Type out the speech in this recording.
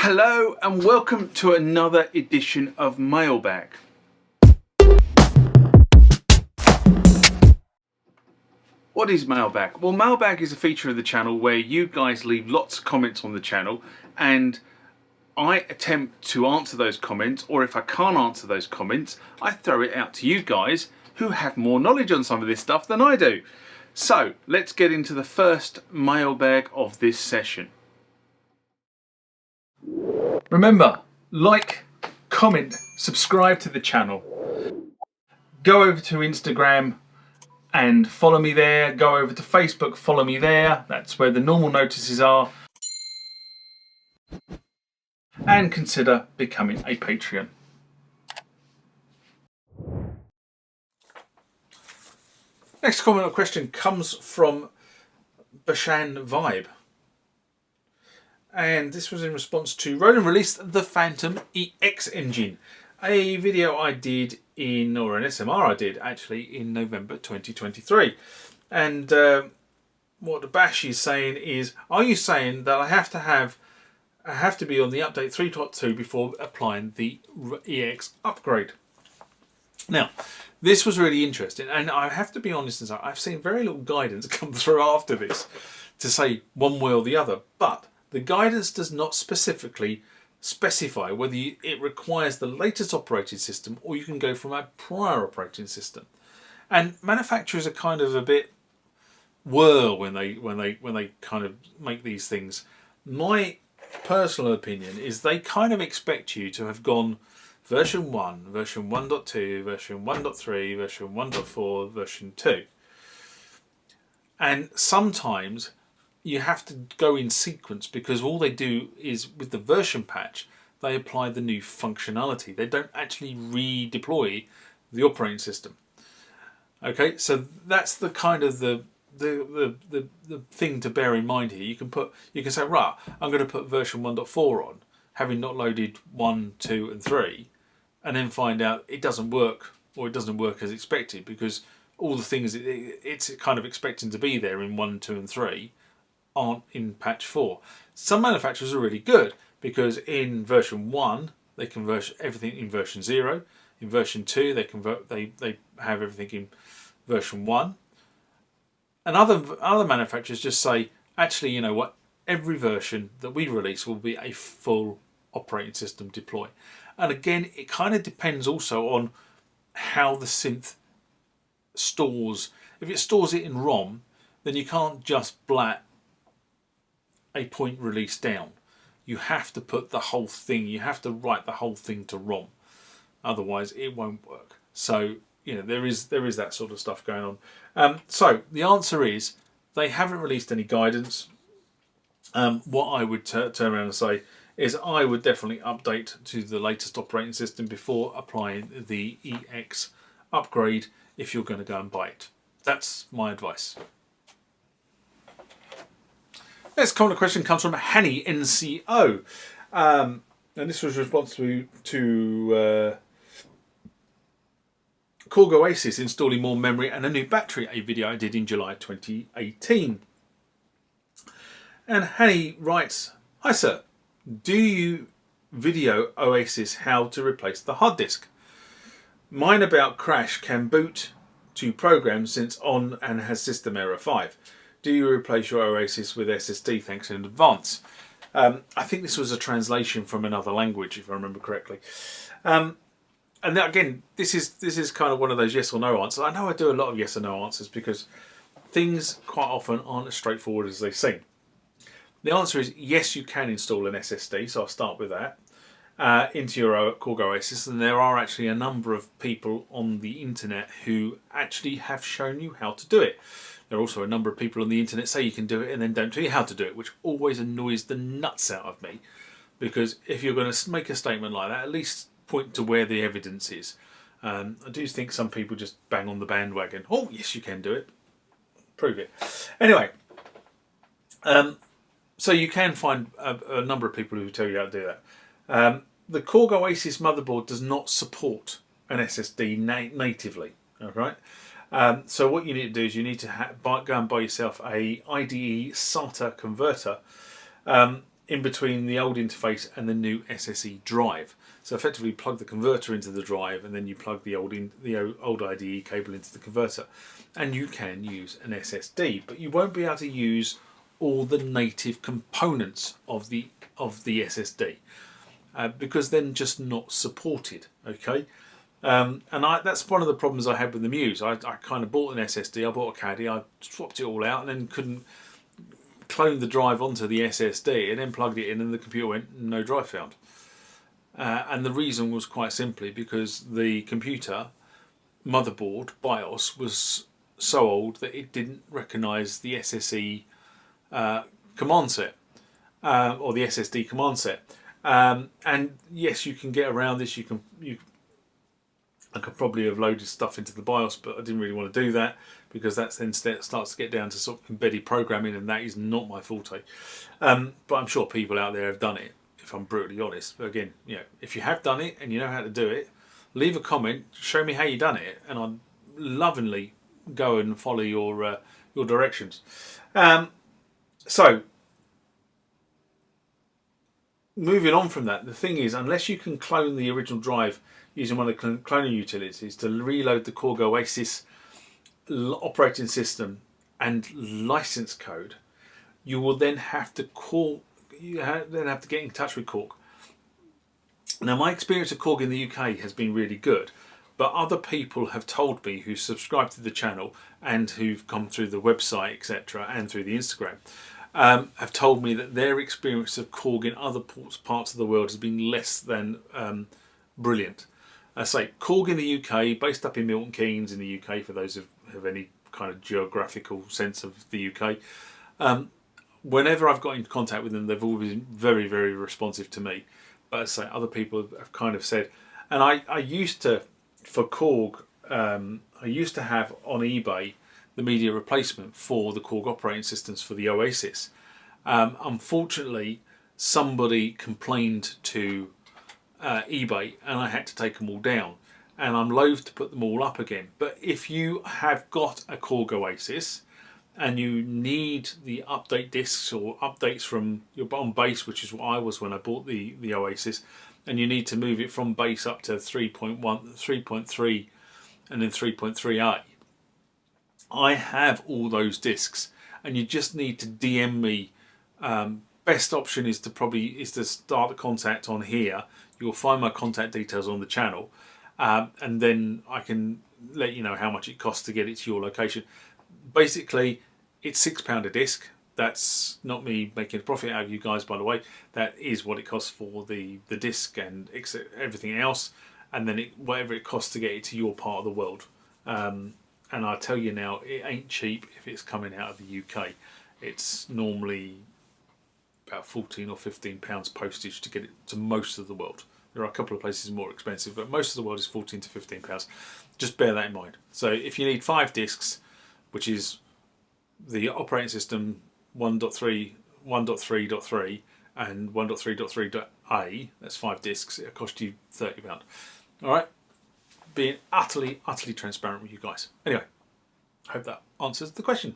Hello and welcome to another edition of Mailbag. What is Mailbag? Well, Mailbag is a feature of the channel where you guys leave lots of comments on the channel and I attempt to answer those comments, or if I can't answer those comments, I throw it out to you guys who have more knowledge on some of this stuff than I do. So let's get into the first mailbag of this session. Remember, like, comment, subscribe to the channel. Go over to Instagram and follow me there. Go over to Facebook, follow me there. That's where the normal notices are. And consider becoming a Patreon. Next comment or question comes from Bashan Vibe. And this was in response to Roland released the Fantom EX engine, a video I did in, or an SMR I did actually in November 2023. And what Bash is saying is, are you saying that I have to be on the update 3.2 before applying the EX upgrade? Now, this was really interesting, and I have to be honest and say I've seen very little guidance come through after this to say one way or the other, but the guidance does not specifically specify whether it requires the latest operating system or you can go from a prior operating system. And manufacturers are kind of a bit whirl when they kind of make these things. My personal opinion is they kind of expect you to have gone version 1, version 1.2, version 1.3, version 1.4, version 2. And sometimes you have to go in sequence because all they do is, with the version patch, they apply the new functionality. They don't actually redeploy the operating system. Okay, so that's the kind of the thing to bear in mind here. You can say, right, I'm going to put version 1.4 on, having not loaded 1, 2 and 3, and then find out it doesn't work, or it doesn't work as expected, because all the things it's kind of expecting to be there in 1, 2 and 3 aren't in patch 4. Some manufacturers are really good because in version 1 they convert everything in version 0. In version 2 they have everything in version 1. And other manufacturers just say, actually, you know what, every version that we release will be a full operating system deploy. And again, it kind of depends also on how the synth stores. If it stores it in ROM, then you can't just blat a point release down. You have to put the whole thing, you have to write the whole thing to ROM, otherwise it won't work. So you know, there is that sort of stuff going on. So the answer is they haven't released any guidance. What I would turn around and say is I would definitely update to the latest operating system before applying the EX upgrade if you're going to go and buy it. That's my advice. Next comment question comes from Hanny NCO, and this was a response to Korg OASYS installing more memory and a new battery, a video I did in July 2018. And Hanny writes, "Hi sir, do you video OASYS how to replace the hard disk? Mine about crash can boot to programs since on and has system error 5. Do you replace your OASYS with SSD? Thanks in advance." I think this was a translation from another language, if I remember correctly. And now, again, this is kind of one of those yes or no answers. I know I do a lot of yes or no answers because things quite often aren't as straightforward as they seem. The answer is yes, you can install an SSD, so I'll start with that, into your Korg OASYS, and there are actually a number of people on the internet who actually have shown you how to do it. There are also a number of people on the internet say you can do it and then don't tell you how to do it, which always annoys the nuts out of me, because if you're going to make a statement like that, at least point to where the evidence is. I do think some people just bang on the bandwagon. Oh yes, you can do it. Prove it. Anyway, so you can find a number of people who tell you how to do that. The Korg OASYS motherboard does not support an SSD natively. All right. So what you need to do is you need to go and buy yourself a IDE SATA converter. in between the old interface and the new SSE drive. So effectively plug the converter into the drive, and then you plug the old IDE cable into the converter, and you can use an SSD, but you won't be able to use all the native components of the SSD because they're just not supported. Okay. And that's one of the problems I had with the Muse. I kind of bought an SSD, I bought a caddy, I swapped it all out, and then couldn't clone the drive onto the SSD, and then plugged it in, and the computer went, no drive found. And the reason was quite simply because the computer motherboard BIOS was so old that it didn't recognise the SSE command set or the SSD command set. And yes, you can get around this. I could probably have loaded stuff into the BIOS, but I didn't really want to do that because that then starts to get down to sort of embedded programming, and that is not my forte. But I'm sure people out there have done it, if I'm brutally honest. But again, if you have done it and you know how to do it, leave a comment, show me how you done it, and I'll lovingly go and follow your directions. So moving on from that, the thing is, unless you can clone the original drive using one of the cloning utilities to reload the Korg OASYS operating system and license code, you will then have to get in touch with Korg. Now, my experience of Korg in the UK has been really good, but other people have told me who subscribe to the channel and who've come through the website, etc., and through the Instagram, have told me that their experience of Korg in other parts of the world has been less than brilliant. I say Korg in the UK, based up in Milton Keynes in the UK, for those who have any kind of geographical sense of the UK. Whenever I've got in contact with them, they've always been very, very responsive to me. But as I say, other people have kind of said, and I used to, for Korg, I used to have on eBay the media replacement for the Korg operating systems for the OASYS. Unfortunately, somebody complained to eBay, and I had to take them all down, and I'm loath to put them all up again. But if you have got a Korg OASYS and you need the update discs or updates from your on base, which is what I was when I bought the OASYS, and you need to move it from base up to 3.1, 3.3 and then 3.3a, I have all those discs, and you just need to DM me. Best option is to start the contact on here. You'll find my contact details on the channel, and then I can let you know how much it costs to get it to your location. Basically, it's £6 a disc. That's not me making a profit out of you guys, by the way. That is what it costs for the disc and everything else, and then whatever it costs to get it to your part of the world. And I tell you now, it ain't cheap if it's coming out of the UK. It's normally about £14 or £15 postage to get it to most of the world. There are a couple of places more expensive, but most of the world is £14 to £15. Just bear that in mind. So if you need 5 discs, which is the operating system 1.3, 1.3.3 and 1.3.3.a, that's 5 discs, it'll cost you £30. Alright? Being utterly transparent with you guys. Anyway, I hope that answers the question.